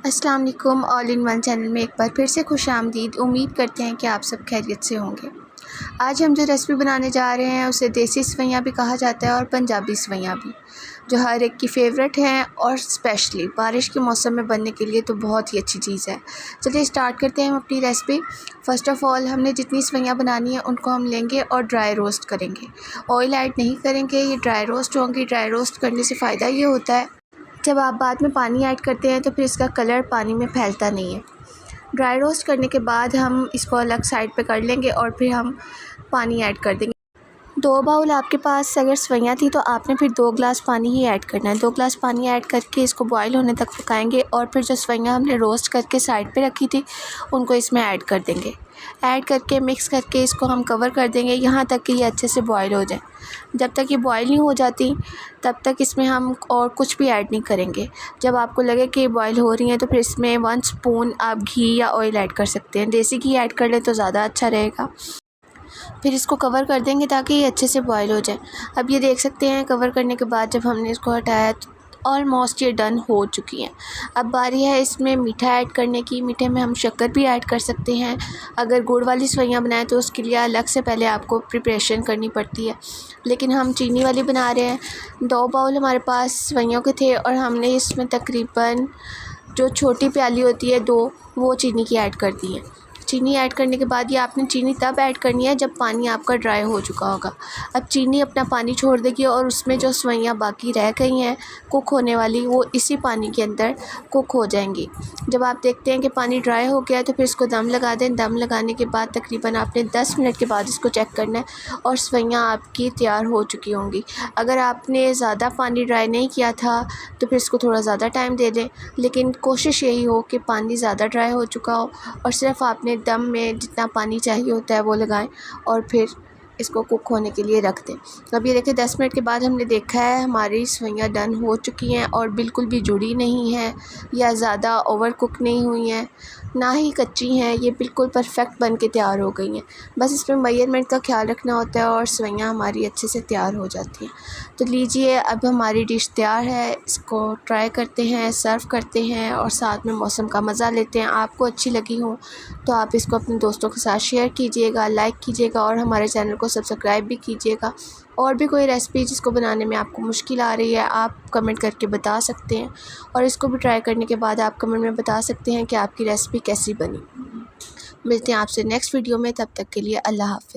अस्सलाम वालेकुम। All in one channel में एक बार फिर से खुशामदीद। उम्मीद करते हैं कि आप सब खैरियत से होंगे। आज हम जो रेसिपी बनाने जा रहे हैं उसे देसी सवैयाँ भी कहा जाता है और पंजाबी सवैयाँ भी, जो हर एक की फ़ेवरेट हैं और स्पेशली बारिश के मौसम में बनने के लिए तो बहुत ही अच्छी चीज़ है। चलिए स्टार्ट करते हैं हम अपनी रेसिपी। फ़र्स्ट ऑफ़ ऑल हमने जितनी सवैयाँ बनानी है उनको हम लेंगे और ड्राई रोस्ट करेंगे। ऑयल ऐड नहीं करेंगे, ये ड्राई रोस्ट होंगी। ड्राई रोस्ट करने से फ़ायदा ये होता है, जब आप बाद में पानी ऐड करते हैं तो फिर इसका कलर पानी में फैलता नहीं है। ड्राई रोस्ट करने के बाद हम इसको अलग साइड पे कर लेंगे और फिर हम पानी ऐड कर देंगे। 2 बाउल आपके पास अगर सवैयाँ थी तो आपने फिर 2 ग्लास पानी ही ऐड करना है। 2 ग्लास पानी ऐड करके इसको बॉईल होने तक पकाएंगे और फिर जो सवैयाँ हमने रोस्ट करके साइड पे रखी थी उनको इसमें ऐड कर देंगे। ऐड करके मिक्स करके इसको हम कवर कर देंगे यहाँ तक कि ये अच्छे से बॉईल हो जाए। जब तक ये बॉईल नहीं हो जाती तब तक इसमें हम और कुछ भी ऐड नहीं करेंगे। जब आपको लगे कि ये बॉईल हो रही हैं तो फिर इसमें 1 स्पून आप घी या ऑयल ऐड कर सकते हैं। देसी घी ऐड कर लें तो ज़्यादा अच्छा रहेगा। फिर इसको कवर कर देंगे ताकि ये अच्छे से बॉईल हो जाए। अब ये देख सकते हैं कवर करने के बाद जब हमने इसको हटाया तो ऑलमोस्ट ये डन हो चुकी हैं। अब बारी है इसमें मीठा ऐड करने की। मीठे में हम शक्कर भी ऐड कर सकते हैं। अगर गुड़ वाली सवैयाँ बनाएं तो उसके लिए अलग से पहले आपको प्रिपरेशन करनी पड़ती है, लेकिन हम चीनी वाली बना रहे हैं। 2 बाउल हमारे पास सवैयों के थे और हमने इसमें तकरीबन जो छोटी प्याली होती है 2, वो चीनी की ऐड कर दी है। चीनी ऐड करने के बाद ये आपने चीनी तब ऐड करनी है जब पानी आपका ड्राई हो चुका होगा। अब चीनी अपना पानी छोड़ देगी और उसमें जो सवैयाँ बाकी रह गई हैं कुक होने वाली, वो इसी पानी के अंदर कुक हो जाएंगी। जब आप देखते हैं कि पानी ड्राई हो गया है तो फिर इसको दम लगा दें। दम लगाने के बाद तकरीबन आपने 10 मिनट के बाद इसको चेक करना है और सवैयाँ आपकी तैयार हो चुकी होंगी। अगर आपने ज़्यादा पानी ड्राई नहीं किया था तो फिर इसको थोड़ा ज़्यादा टाइम दे दें, लेकिन कोशिश यही हो कि पानी ज़्यादा ड्राई हो चुका हो और सिर्फ़ आपने दम में जितना पानी चाहिए होता है वो लगाएं और फिर इसको कुक होने के लिए रख दें। अब ये देखिए 10 मिनट के बाद हमने देखा है हमारी सवैयाँ डन हो चुकी हैं और बिल्कुल भी जुड़ी नहीं हैं या ज़्यादा ओवर कुक नहीं हुई हैं, ना ही कच्ची हैं। ये बिल्कुल परफेक्ट बन के तैयार हो गई हैं। बस इसमें मेजरमेंट का ख्याल रखना होता है और सवैयाँ हमारी अच्छे से तैयार हो जाती हैं। तो लीजिए अब हमारी डिश तैयार है। इसको ट्राई करते हैं, सर्व करते हैं और साथ में मौसम का मज़ा लेते हैं। आपको अच्छी लगी हो तो आप इसको अपने दोस्तों के साथ शेयर कीजिएगा, लाइक कीजिएगा और हमारे चैनल को सब्सक्राइब भी कीजिएगा। और भी कोई रेसिपी जिसको बनाने में आपको मुश्किल आ रही है आप कमेंट करके बता सकते हैं और इसको भी ट्राई करने के बाद आप कमेंट में बता सकते हैं कि आपकी रेसिपी कैसी बनी। मिलते हैं आपसे नेक्स्ट वीडियो में, तब तक के लिए अल्लाह हाफ़िज़।